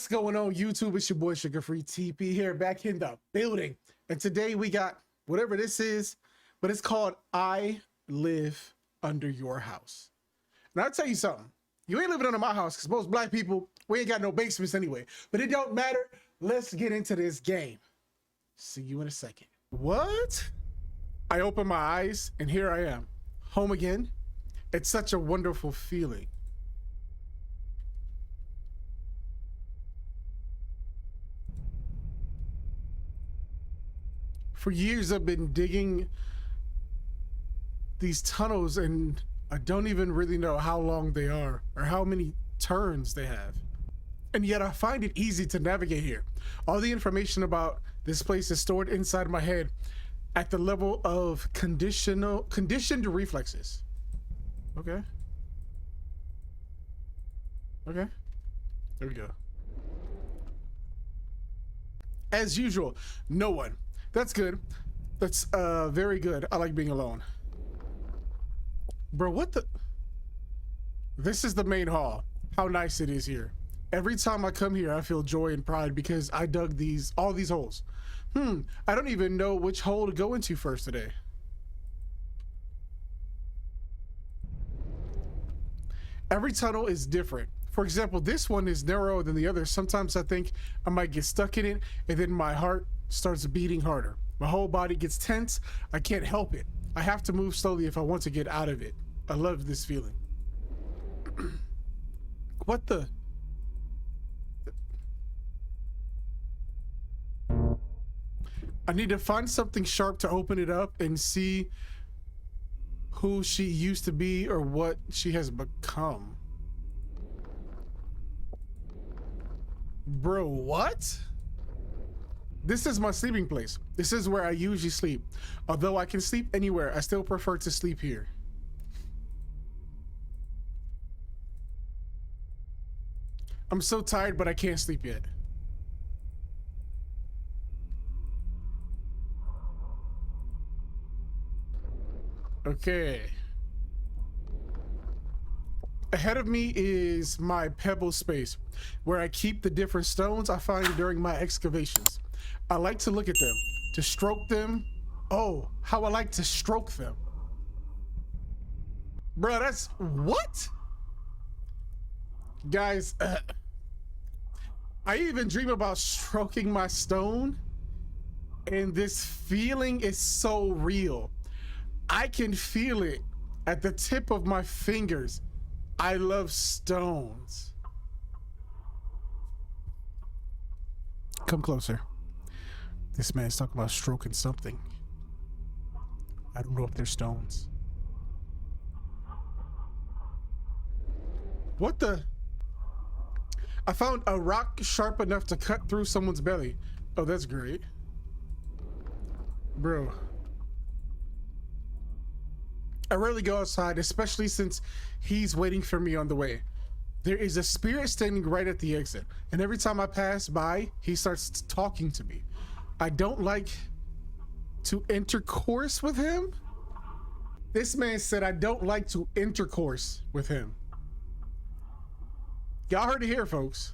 What's going on, YouTube? It's your boy Sugarfreetp here, back in the building. And today we got whatever this is, but it's called I Live Under Your House. Now I'll tell you something. You ain't living under my house because most black people, we ain't got no basements anyway. But it don't matter. Let's get into this game. See you in a second. What? I open my eyes and here I am, home again. It's such a wonderful feeling. For years I've been digging these tunnels and I don't even really know how long they are or how many turns they have. And yet I find it easy to navigate here. All the information about this place is stored inside my head at the level of conditioned reflexes. Okay. Okay. There we go. As usual, no one. That's good. That's very good. I like being alone. Bro, what the? This is the main hall. How nice it is here. Every time I come here, I feel joy and pride because I dug all these holes. I don't even know which hole to go into first today. Every tunnel is different. For example, this one is narrower than the other. Sometimes I think I might get stuck in it and then my heart starts beating harder. My whole body gets tense. I can't help it. I have to move slowly if I want to get out of it. I love this feeling. What the? I need to find something sharp to open it up and see who she used to be or what she has become. Bro, what? This is my sleeping place. This is where I usually sleep. Although I can sleep anywhere, I still prefer to sleep here. I'm so tired, but I can't sleep yet. Okay. Ahead of me is my pebble space, where I keep the different stones I find during my excavations. I like to look at them, to stroke them. Oh, how I like to stroke them. Bro, that's what? Guys, I even dream about stroking my stone, and this feeling is so real. I can feel it at the tip of my fingers. I love stones. Come closer. This man's talking about stroking something. I don't know if they're stones. What the? I found a rock sharp enough to cut through someone's belly. Oh, that's great. Bro. I rarely go outside, especially since he's waiting for me on the way. There is a spirit standing right at the exit, and every time I pass by, he starts talking to me. I don't like to intercourse with him. This man said I don't like to intercourse with him. Y'all heard it here, folks.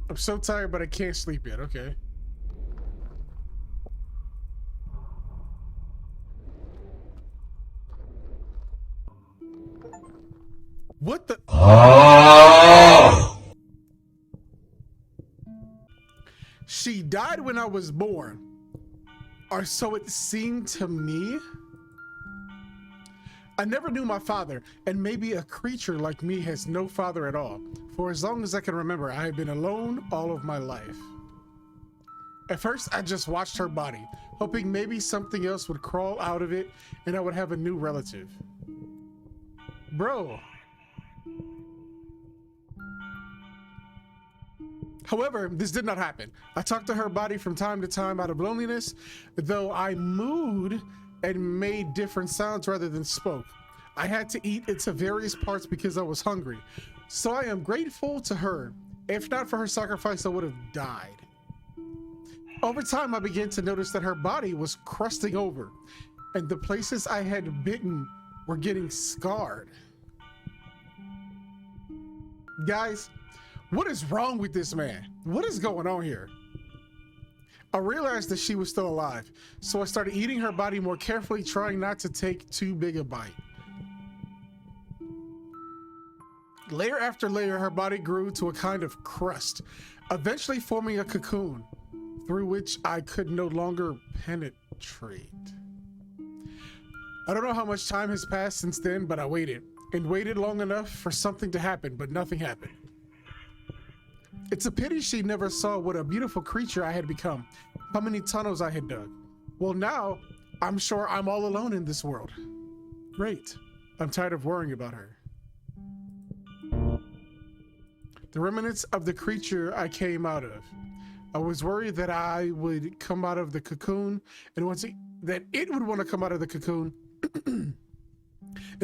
I'm so tired, but I can't sleep yet. Okay. What the? Oh! She died when I was born. Or so it seemed to me. I never knew my father, and maybe a creature like me has no father at all. For as long as I can remember, I have been alone all of my life. At first, I just watched her body, hoping maybe something else would crawl out of it and I would have a new relative. Bro. However, this did not happen. I talked to her body from time to time out of loneliness, though I mooed and made different sounds rather than spoke. I had to eat into various parts because I was hungry. So I am grateful to her. If not for her sacrifice, I would have died. Over time, I began to notice that her body was crusting over. and the places I had bitten were getting scarred. Guys, what is wrong with this man? What is going on here? I realized that she was still alive, so I started eating her body more carefully, trying not to take too big a bite. Layer after layer, her body grew to a kind of crust, eventually forming a cocoon through which I could no longer penetrate. I don't know how much time has passed since then, but I waited and waited long enough for something to happen, but nothing happened. It's a pity she never saw what a beautiful creature I had become, how many tunnels I had dug. Well, now I'm sure I'm all alone in this world. Great. I'm tired of worrying about her. The remnants of the creature I came out of. I was worried that I would come out of the cocoon and that it would want to come out of the cocoon and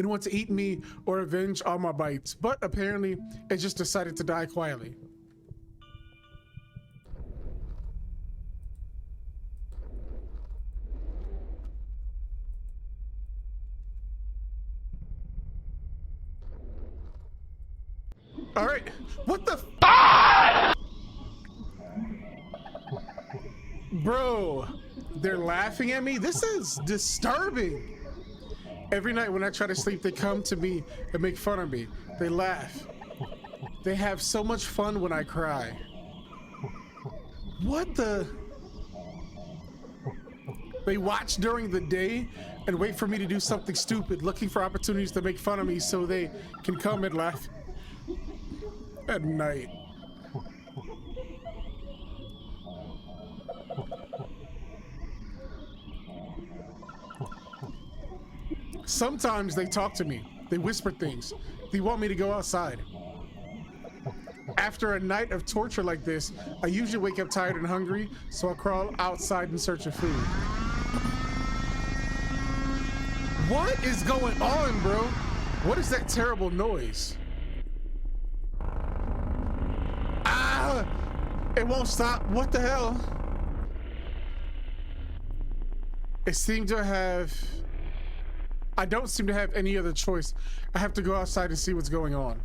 want to eat me or avenge all my bites, but apparently it just decided to die quietly. All right, what the Bro, they're laughing at me? This is disturbing. Every night when I try to sleep, they come to me and make fun of me. They laugh. They have so much fun when I cry. What the? They watch during the day and wait for me to do something stupid, looking for opportunities to make fun of me so they can come and laugh at night. Sometimes they talk to me. They whisper things. They want me to go outside. After a night of torture like this, I usually wake up tired and hungry, so I crawl outside in search of food. What is going on, bro? What is that terrible noise? Ah! It won't stop. What the hell? It seemed to have... I don't seem to have any other choice. I have to go outside and see what's going on.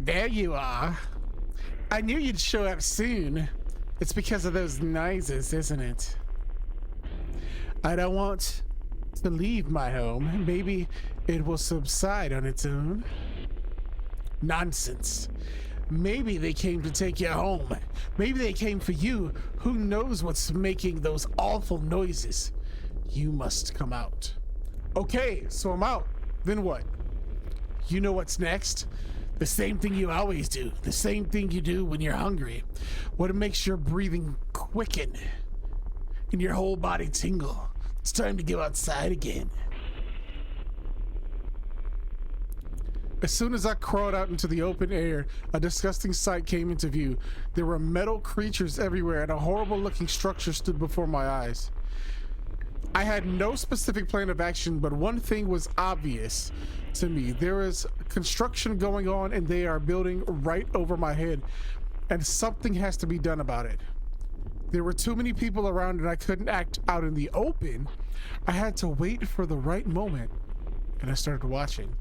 There you are. I knew you'd show up soon. It's because of those noises, isn't it? I don't want to leave my home. Maybe it will subside on its own. Nonsense. Maybe they came to take you home. Maybe they came for you. Who knows what's making those awful noises? You must come out. Okay, so I'm out. Then what? You know what's next? The same thing you always do. The same thing you do when you're hungry. What makes your breathing quicken and your whole body tingle. It's time to go outside again. As soon as I crawled out into the open air, a disgusting sight came into view. There were metal creatures everywhere, and a horrible-looking structure stood before my eyes. I had no specific plan of action, but one thing was obvious to me. There is construction going on, and they are building right over my head, and something has to be done about it. There were too many people around, and I couldn't act out in the open. I had to wait for the right moment, and I started watching.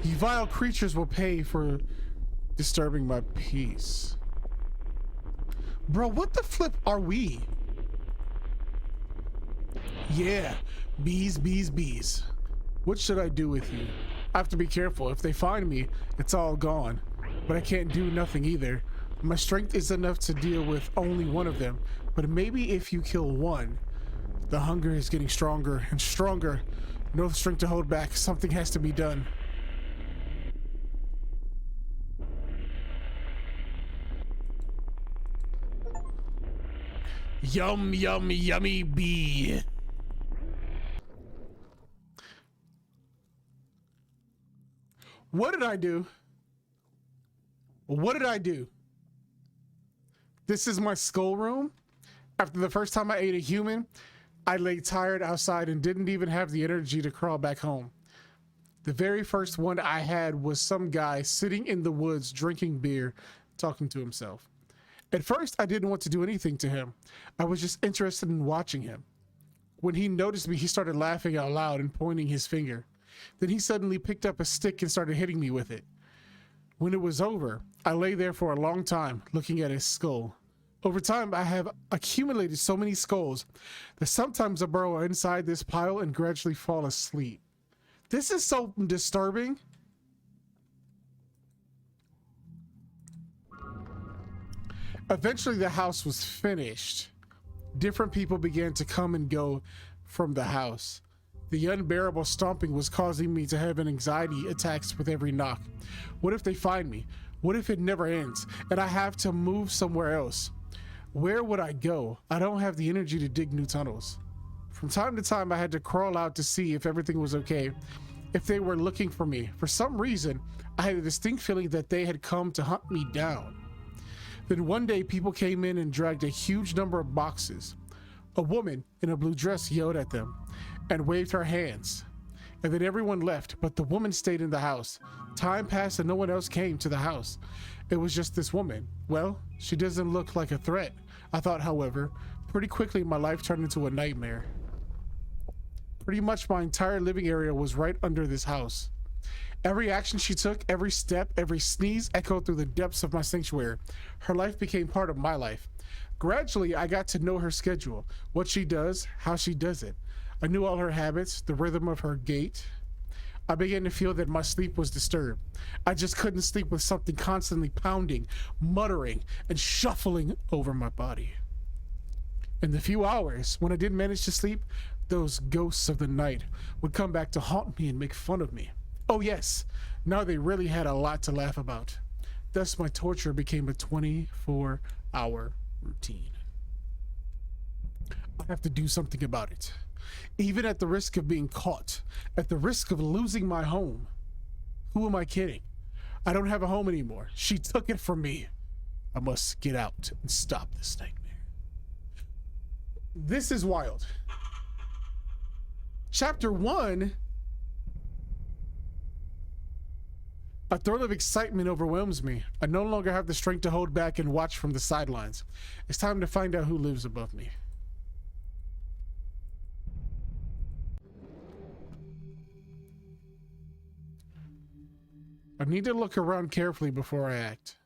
You vile creatures will pay for disturbing my peace. Bro, what the flip are we? Yeah, bees, bees, bees. What should I do with you? I have to be careful. If they find me, it's all gone. But I can't do nothing either. My strength is enough to deal with only one of them. But maybe if you kill one, the hunger is getting stronger and stronger. No strength to hold back. Something has to be done. Yum, yum, yummy bee. What did I do? What did I do? This is my skull room. After the first time I ate a human, I lay tired outside and didn't even have the energy to crawl back home. The very first one I had was some guy sitting in the woods drinking beer, talking to himself. At first, I didn't want to do anything to him. I was just interested in watching him. When he noticed me, he started laughing out loud and pointing his finger. Then he suddenly picked up a stick and started hitting me with it. When it was over, I lay there for a long time, looking at his skull. Over time, I have accumulated so many skulls that sometimes I burrow inside this pile and gradually fall asleep. This is so disturbing. Eventually, the house was finished. Different people began to come and go from the house. The unbearable stomping was causing me to have an anxiety attacks with every knock. What if they find me? What if it never ends and I have to move somewhere else? Where would I go? I don't have the energy to dig new tunnels. From time to time, I had to crawl out to see if everything was okay, if they were looking for me. For some reason, I had a distinct feeling that they had come to hunt me down. Then one day, people came in and dragged a huge number of boxes. A woman in a blue dress yelled at them and waved her hands. And then everyone left, but the woman stayed in the house. Time passed and no one else came to the house. It was just this woman. Well, she doesn't look like a threat, I thought. However, pretty quickly my life turned into a nightmare. Pretty much my entire living area was right under this house. Every action she took, every step, every sneeze echoed through the depths of my sanctuary. Her life became part of my life. Gradually, I got to know her schedule, what she does, how she does it. I knew all her habits, the rhythm of her gait. I began to feel that my sleep was disturbed. I just couldn't sleep with something constantly pounding, muttering, and shuffling over my body. In the few hours when I did manage to sleep, those ghosts of the night would come back to haunt me and make fun of me. Oh yes, now they really had a lot to laugh about. Thus my torture became a 24-hour routine. I have to do something about it. Even at the risk of being caught, at the risk of losing my home. Who am I kidding? I don't have a home anymore. She took it from me. I must get out and stop this nightmare. This is wild. Chapter 1. A thrill of excitement overwhelms me. I no longer have the strength to hold back and watch from the sidelines. It's time to find out who lives above me. I need to look around carefully before I act.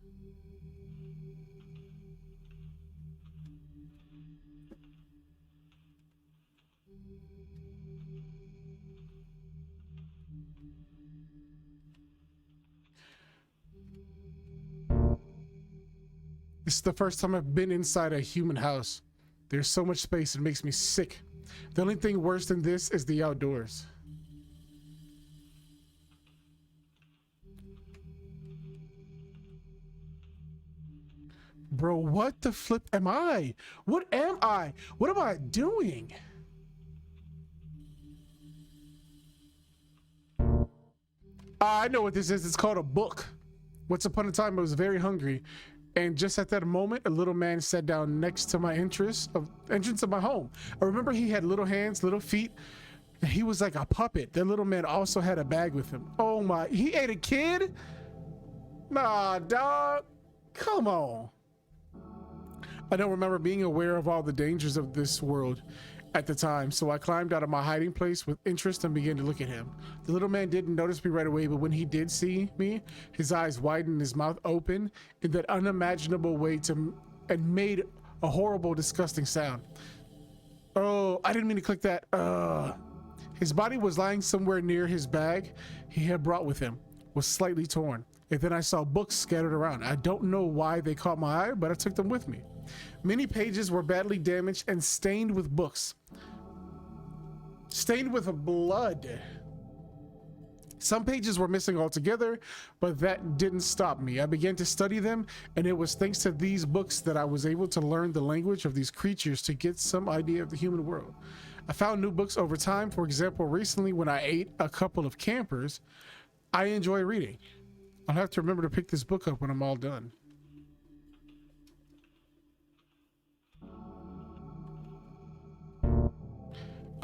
This is the first time I've been inside a human house. There's so much space, it makes me sick. The only thing worse than this is the outdoors. Bro, what the flip am I? What am I? What am I doing? I know what this is. It's called a book. Once upon a time, I was very hungry. And just at that moment, a little man sat down next to my entrance of my home. I remember he had little hands, little feet. And he was like a puppet. That little man also had a bag with him. Oh my, he ate a kid? Nah, dog. Come on. I don't remember being aware of all the dangers of this world at the time, so I climbed out of my hiding place with interest and began to look at him. The little man didn't notice me right away, but when he did see me, his eyes widened, his mouth opened in that unimaginable way and made a horrible, disgusting sound. Oh, I didn't mean to click that. His body was lying somewhere near his bag he had brought with him, was slightly torn. And then I saw books scattered around. I don't know why they caught my eye, but I took them with me. Many pages were badly damaged and stained with books. Stained with blood. Some pages were missing altogether, but that didn't stop me. I began to study them, and it was thanks to these books that I was able to learn the language of these creatures to get some idea of the human world. I found new books over time. For example, recently when I ate a couple of campers, I enjoy reading. I'll have to remember to pick this book up when I'm all done.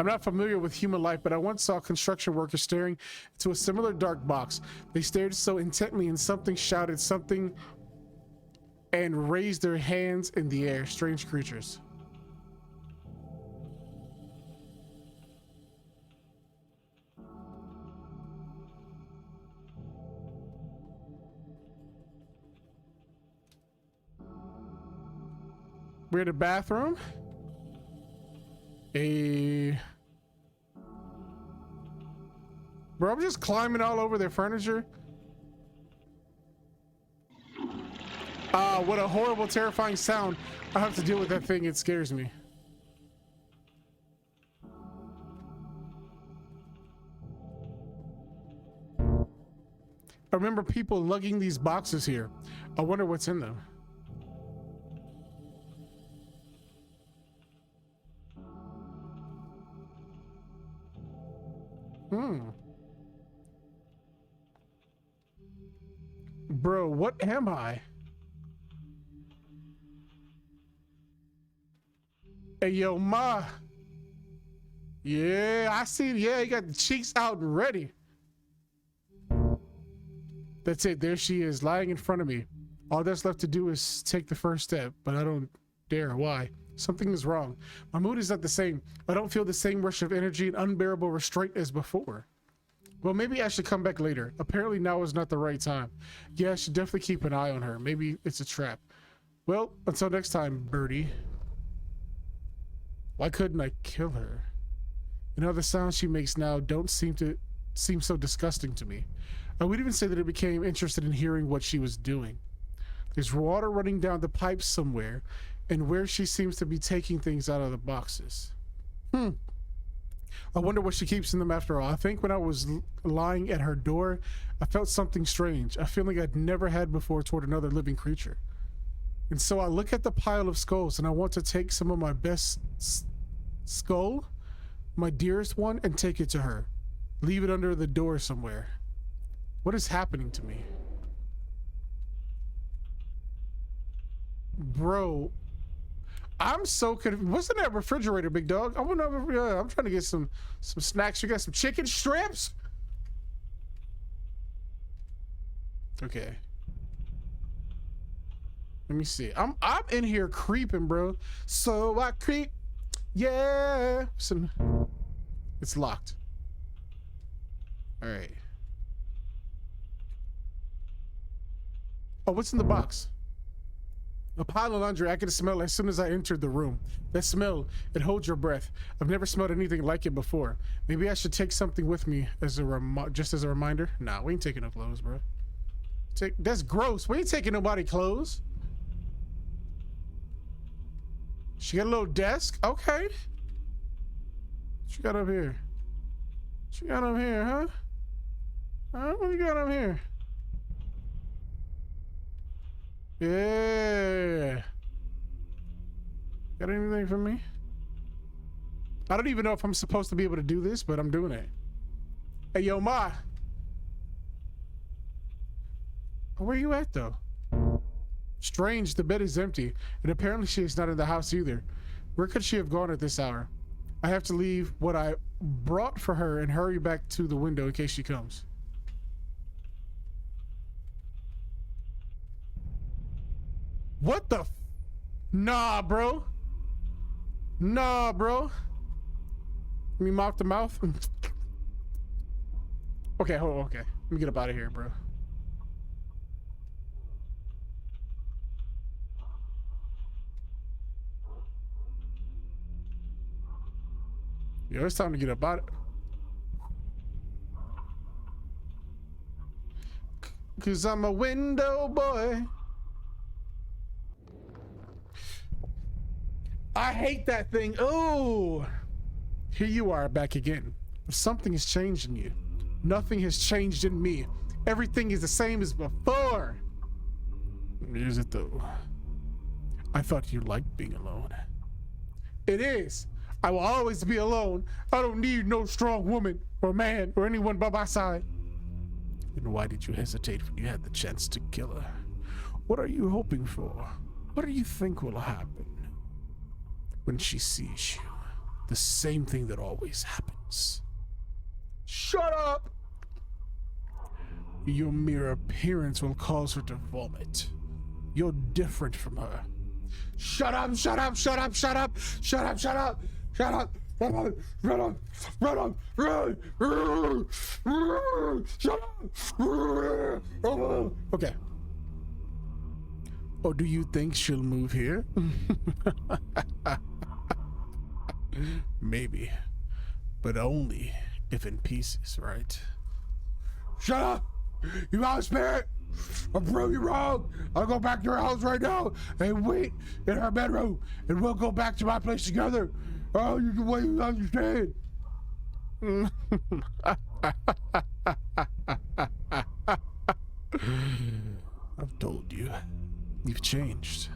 I'm not familiar with human life, but I once saw construction workers staring into a similar dark box. They stared so intently and something shouted something and raise their hands in the air. Strange creatures. We're in the bathroom. Bro, I'm just climbing all over their furniture. What a horrible, terrifying sound. I have to deal with that thing. It scares me. I remember people lugging these boxes here. I wonder what's in them. Bro, what am I? Hey, yo, Ma. Yeah, I see. Yeah, you got the cheeks out and ready. That's it. There she is, lying in front of me. All that's left to do is take the first step, but I don't dare. Why? Something is wrong. My mood is not the same. I don't feel the same rush of energy and unbearable restraint as before. Well, maybe I should come back later. Apparently now is not the right time. Yeah, I should definitely keep an eye on her. Maybe it's a trap. Well, until next time, Birdie. Why couldn't I kill her? You know, the sounds she makes now don't seem so disgusting to me. I would even say that I became interested in hearing what she was doing. There's water running down the pipes somewhere, and where she seems to be taking things out of the boxes. I wonder what she keeps in them after all. I think when I was lying at her door, I felt something strange, a feeling I'd never had before toward another living creature. And so I look at the pile of skulls and I want to take some of my best skull, my dearest one, and take it to her. Leave it under the door somewhere. What is happening to me? Bro, I'm so confused. What's in that refrigerator, big dog? I'm trying to get some snacks. You got some chicken strips? Okay. Let me see. I'm in here creeping, bro. So I creep. Yeah. It's locked. All right. Oh, what's in the box? A pile of laundry. I could smell as soon as I entered the room. That smell, it holds your breath. I've never smelled anything like it before. Maybe I should take something with me as just as a reminder. Nah, we ain't taking no clothes, bro. That's gross. We ain't taking nobody clothes. She got a little desk. Okay. She got up here. She got up here, huh? What you got up here? Yeah. Got anything for me? I don't even know if I'm supposed to be able to do this, but I'm doing it. Hey, yo, Ma. Where you at, though? Strange, the bed is empty, and apparently she is not in the house either. Where could she have gone at this hour? I have to leave what I brought for her and hurry back to the window in case she comes. What the Nah, bro. Nah, bro. Let me mop the mouth. Okay, hold on, okay. Let me get up out of here, bro. Yo, it's time to get up out of it. Cause I'm a window boy. I hate that thing. Oh, here you are back again. Something has changed in you. Nothing has changed in me. Everything is the same as before. Is it though? I thought you liked being alone. It is. I will always be alone. I don't need no strong woman or man or anyone by my side. Then why did you hesitate when you had the chance to kill her? What are you hoping for? What do you think will happen when she sees you? The same thing that always happens. Shut up! Your mere appearance will cause her to vomit. You're different from her. Shut up, shut up, shut up, shut up, shut up, shut up, shut up, shut up, shut up, shut up, shut up. Okay. Or do you think she'll move here? Maybe, but only if in pieces, right? Shut up! You out of spirit? I'm proving you wrong. I'll go back to her house right now and wait in her bedroom, and we'll go back to my place together. Oh, you can wait, you understand. I've told you, you've changed.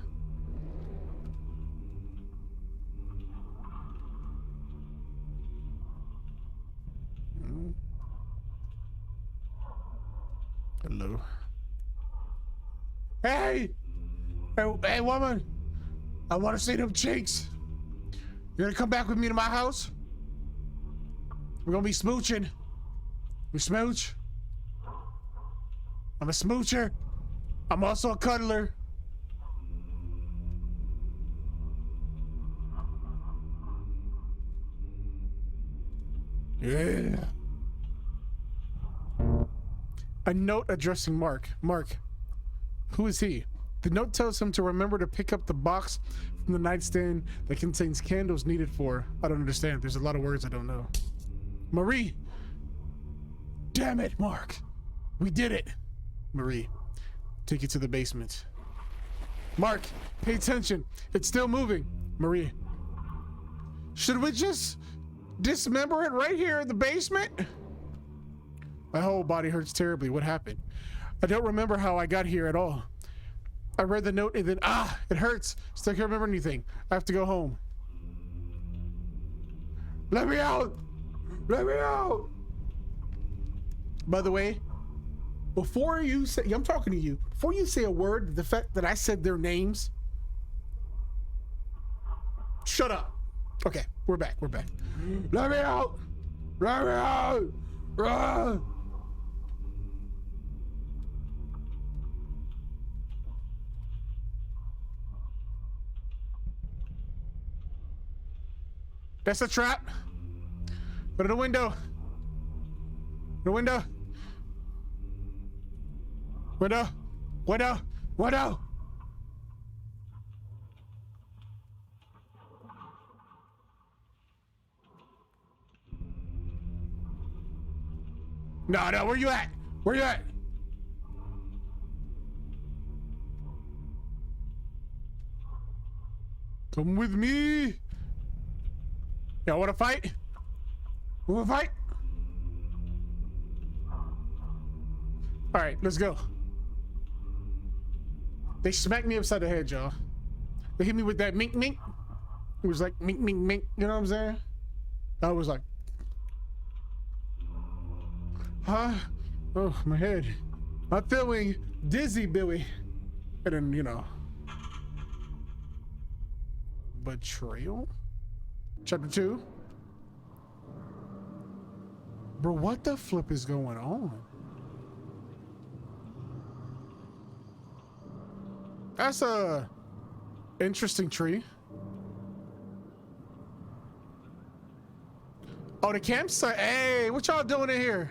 Hello. Hey! Hey, woman! I want to see them cheeks. You gonna come back with me to my house? We're gonna be smooching. We smooch. I'm a smoocher. I'm also a cuddler. Yeah. A note addressing Mark. Mark, who is he? The note tells him to remember to pick up the box from the nightstand that contains candles needed for... I don't understand. There's a lot of words I don't know. Marie! Damn it, Mark. We did it. Marie, take it to the basement. Mark, pay attention. It's still moving. Marie. Should we just dismember it right here in the basement? My whole body hurts terribly. What happened? I don't remember how I got here at all. I read the note and then, it hurts. Still can't remember anything. I have to go home. Let me out! Let me out! By the way, before you say, I'm talking to you, before you say a word, the fact that I said their names, shut up. Okay, we're back, we're back. Let me out! Let me out! Run! That's a trap. Go to the window. The window. Window. Window. Window. No, no, where you at? Where you at? Come with me. Y'all wanna fight? Wanna fight? All right, let's go. They smacked me upside the head, y'all. They hit me with that mink mink. It was like mink mink mink, you know what I'm saying? I was like, huh? Oh, my head. I'm feeling dizzy, Billy. And then, you know. Betrayal? Chapter 2. Bro, what the flip is going on? That's a interesting tree. Oh, the campsite. Hey, what y'all doing in here?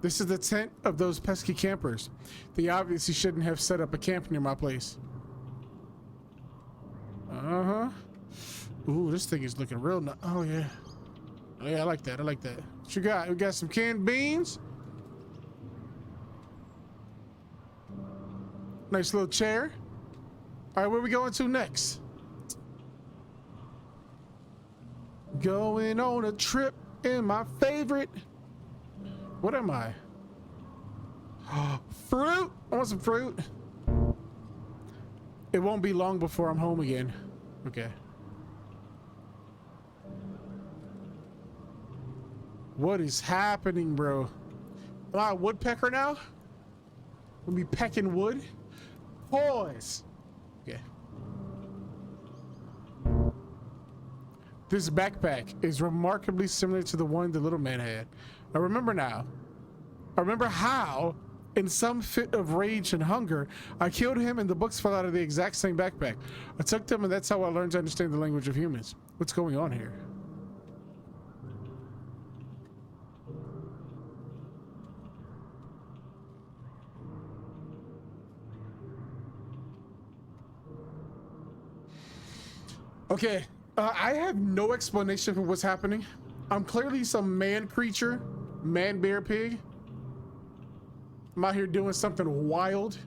This is the tent of those pesky campers. They obviously shouldn't have set up a camp near my place. Uh-huh. Ooh, this thing is looking real nice. Oh, yeah. Oh, yeah, I like that. I like that. What you got? We got some canned beans. Nice little chair. All right, where we going to next? Going on a trip in my favorite. What am I? Fruit. I want some fruit. It won't be long before I'm home again. Okay. What is happening, bro? Am I a woodpecker now? We'll be pecking wood. Pause. Okay. This backpack is remarkably similar to the one the little man had. I remember now. I remember how In some fit of rage and hunger, I killed him and the books fell out of the exact same backpack. I took them and that's how I learned to understand the language of humans. What's going on here? Okay, I have no explanation for what's happening. I'm clearly some man creature, man bear pig. I'm out here doing something wild,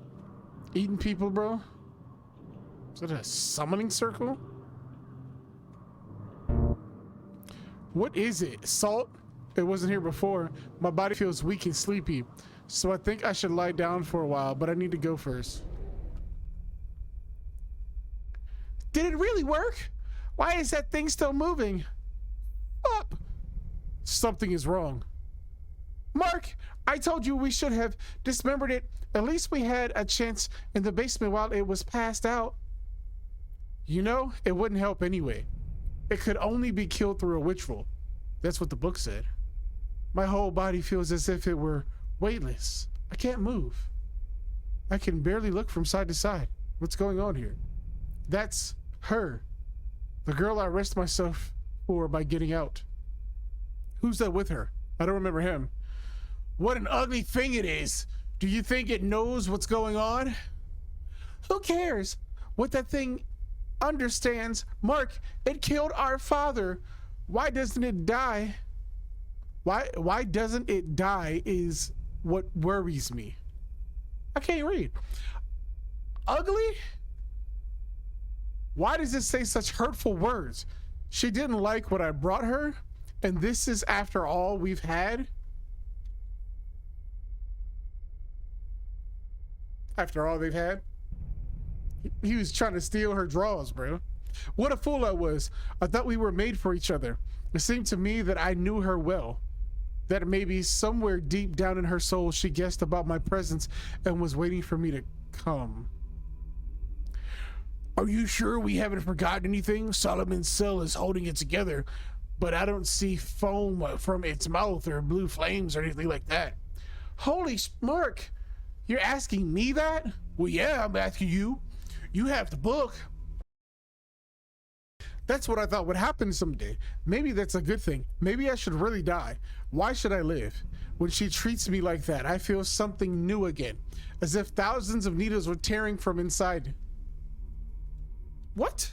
eating people, bro. Is that a summoning circle? What is it? Salt? It wasn't here before. My body feels weak and sleepy, so I think I should lie down for a while, but I need to go first. Did it really work? Why is that thing still moving? Up! Something is wrong. Mark, I told you we should have dismembered it. At least we had a chance in the basement while it was passed out. You know, it wouldn't help anyway. It could only be killed through a ritual. That's what the book said. My whole body feels as if it were weightless. I can't move. I can barely look from side to side. What's going on here? That's her. The girl I risked myself for by getting out. Who's that with her? I don't remember him. What an ugly thing it is. Do you think it knows what's going on? Who cares what that thing understands? Mark, it killed our father. Why doesn't it die? Why doesn't it die is what worries me. I can't read. Ugly? Why does it say such hurtful words? She didn't like what I brought her, and this is after all we've had? After all they've had? He was trying to steal her drawers, bro. What a fool I was. I thought we were made for each other. It seemed to me that I knew her well. That maybe somewhere deep down in her soul, she guessed about my presence and was waiting for me to come. Are you sure we haven't forgotten anything? Solomon's cell is holding it together, but I don't see foam from its mouth or blue flames or anything like that. Holy Mark, you're asking me that? Well, yeah, I'm asking you. You have the book. That's what I thought would happen someday. Maybe that's a good thing. Maybe I should really die. Why should I live? When she treats me like that, I feel something new again, as if thousands of needles were tearing from inside. What?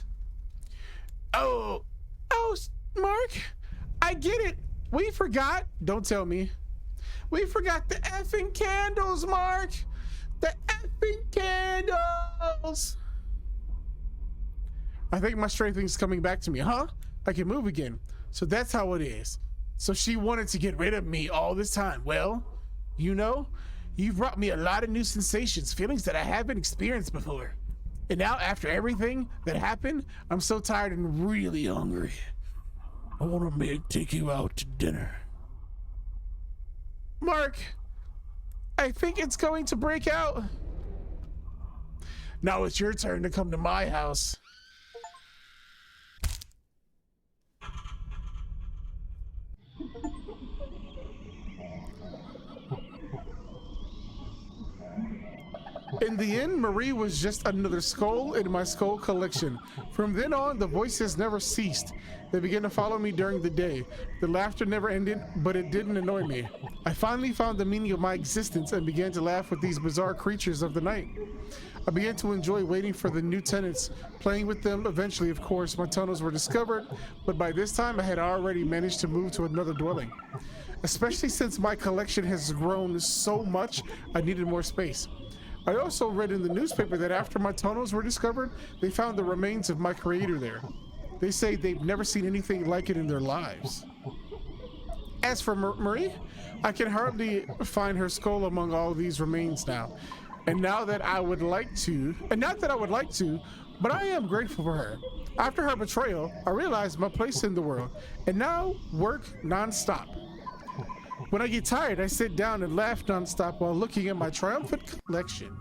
Oh, Mark, I get it. We forgot. Don't tell me. We forgot the effing candles, Mark. The effing candles. I think my strength is coming back to me, huh? I can move again. So that's how it is. So she wanted to get rid of me all this time. Well, you know, you've brought me a lot of new sensations, feelings that I haven't experienced before. And now after everything that happened, I'm so tired and really hungry. I want to take you out to dinner. Mark, I think it's going to break out. Now it's your turn to come to my house. In the end, Marie was just another skull in my skull collection. From then on, the voices never ceased. They began to follow me during the day. The laughter never ended, but it didn't annoy me. I finally found the meaning of my existence and began to laugh with these bizarre creatures of the night. I began to enjoy waiting for the new tenants, playing with them. Eventually, of course, my tunnels were discovered, but by this time I had already managed to move to another dwelling. Especially since my collection has grown so much, I needed more space. I also read in the newspaper that after my tunnels were discovered, they found the remains of my creator there. They say they've never seen anything like it in their lives. As for Marie, I can hardly find her skull among all these remains now. And not that I would like to, but I am grateful for her. After her betrayal, I realized my place in the world, and now work non-stop. When I get tired, I sit down and laugh non-stop while looking at my triumphant collection.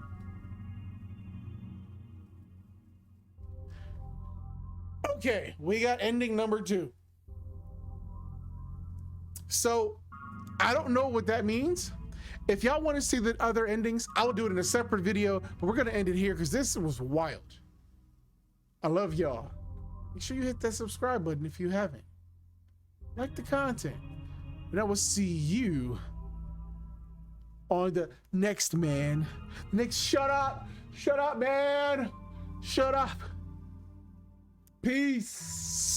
Okay, we got ending number 2. So, I don't know what that means. If y'all want to see the other endings, I will do it in a separate video, but we're going to end it here because this was wild. I love y'all. Make sure you hit that subscribe button if you haven't. Like the content. And I will see you on the next man. Next, shut up. Shut up, man. Shut up. Peace.